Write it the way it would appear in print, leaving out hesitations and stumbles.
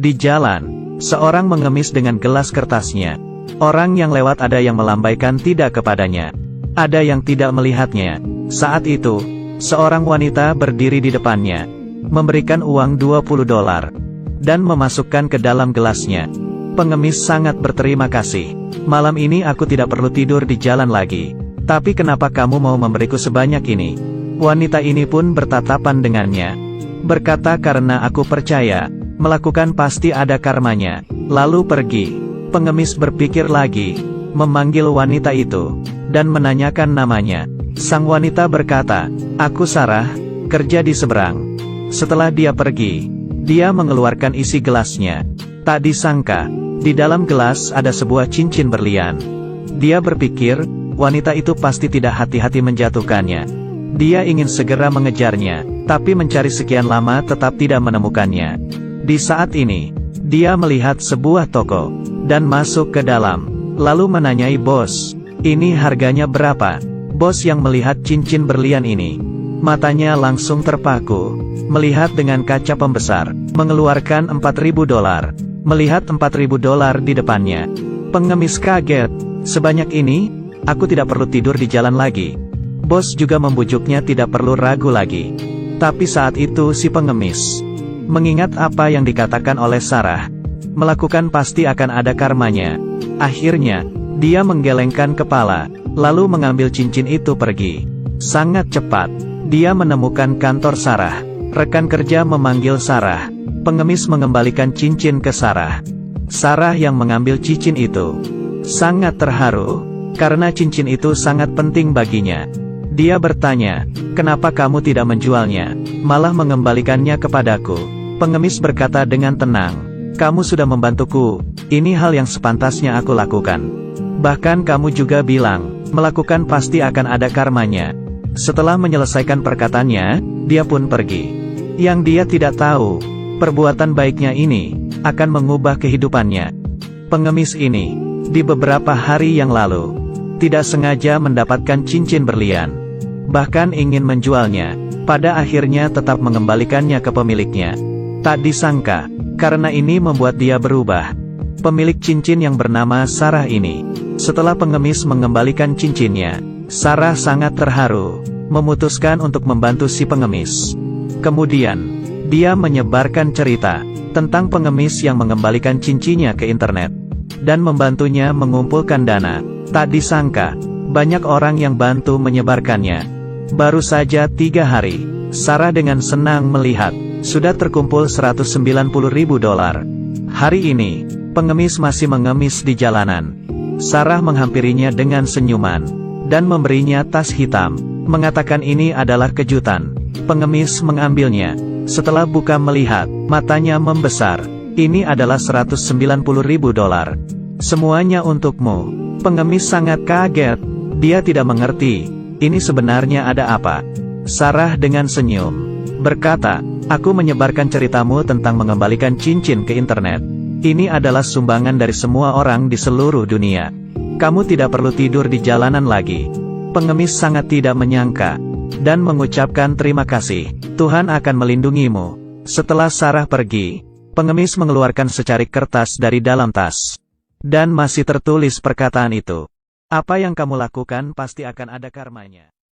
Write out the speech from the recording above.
Di jalan, seorang mengemis dengan gelas kertasnya. Orang yang lewat ada yang melambaikan tidak kepadanya. Ada yang tidak melihatnya. Saat itu, seorang wanita berdiri di depannya, memberikan uang $20, dan memasukkan ke dalam gelasnya. Pengemis sangat berterima kasih. Malam ini aku tidak perlu tidur di jalan lagi. Tapi kenapa kamu mau memberiku sebanyak ini? Wanita ini pun bertatapan dengannya. Berkata karena aku percaya, melakukan pasti ada karmanya. Lalu pergi. Pengemis berpikir lagi, memanggil wanita itu, dan menanyakan namanya. Sang wanita berkata, aku Sarah, kerja di seberang. Setelah dia pergi, dia mengeluarkan isi gelasnya. Tak disangka, di dalam gelas ada sebuah cincin berlian. Dia berpikir, wanita itu pasti tidak hati-hati menjatuhkannya. Dia ingin segera mengejarnya, tapi mencari sekian lama tetap tidak menemukannya. Di saat ini, dia melihat sebuah toko, dan masuk ke dalam, lalu menanyai bos, ini harganya berapa? Bos yang melihat cincin berlian ini, matanya langsung terpaku, melihat dengan kaca pembesar, mengeluarkan $4.000, melihat $4.000 di depannya. Pengemis kaget, sebanyak ini, aku tidak perlu tidur di jalan lagi. Bos juga membujuknya tidak perlu ragu lagi. Tapi saat itu si pengemis mengingat apa yang dikatakan oleh Sarah, melakukan pasti akan ada karmanya. Akhirnya, dia menggelengkan kepala, lalu mengambil cincin itu pergi. Sangat cepat, dia menemukan kantor Sarah. Rekan kerja memanggil Sarah. Pengemis mengembalikan cincin ke Sarah. Sarah yang mengambil cincin itu sangat terharu, karena cincin itu sangat penting baginya. Dia bertanya, kenapa kamu tidak menjualnya, malah mengembalikannya kepadaku? Pengemis berkata dengan tenang, kamu sudah membantuku, ini hal yang sepantasnya aku lakukan. Bahkan kamu juga bilang, melakukan pasti akan ada karmanya. Setelah menyelesaikan perkataannya, dia pun pergi. Yang dia tidak tahu, perbuatan baiknya ini akan mengubah kehidupannya. Pengemis ini, di beberapa hari yang lalu, tidak sengaja mendapatkan cincin berlian. Bahkan ingin menjualnya, pada akhirnya tetap mengembalikannya ke pemiliknya. Tak disangka, karena ini membuat dia berubah. Pemilik cincin yang bernama Sarah ini, setelah pengemis mengembalikan cincinnya, Sarah sangat terharu, memutuskan untuk membantu si pengemis. Kemudian, dia menyebarkan cerita tentang pengemis yang mengembalikan cincinnya ke internet, dan membantunya mengumpulkan dana. Tak disangka, banyak orang yang bantu menyebarkannya. Baru saja 3 hari, Sarah dengan senang melihat, sudah terkumpul $190.000. Hari ini, pengemis masih mengemis di jalanan. Sarah menghampirinya dengan senyuman, dan memberinya tas hitam, mengatakan ini adalah kejutan. Pengemis mengambilnya. Setelah buka melihat, matanya membesar. Ini adalah $190.000. Semuanya untukmu. Pengemis sangat kaget. Dia tidak mengerti, ini sebenarnya ada apa. Sarah dengan senyum berkata, aku menyebarkan ceritamu tentang mengembalikan cincin ke internet. Ini adalah sumbangan dari semua orang di seluruh dunia. Kamu tidak perlu tidur di jalanan lagi. Pengemis sangat tidak menyangka, dan mengucapkan terima kasih. Tuhan akan melindungimu. Setelah Sarah pergi, pengemis mengeluarkan secarik kertas dari dalam tas. Dan masih tertulis perkataan itu. Apa yang kamu lakukan pasti akan ada karmanya.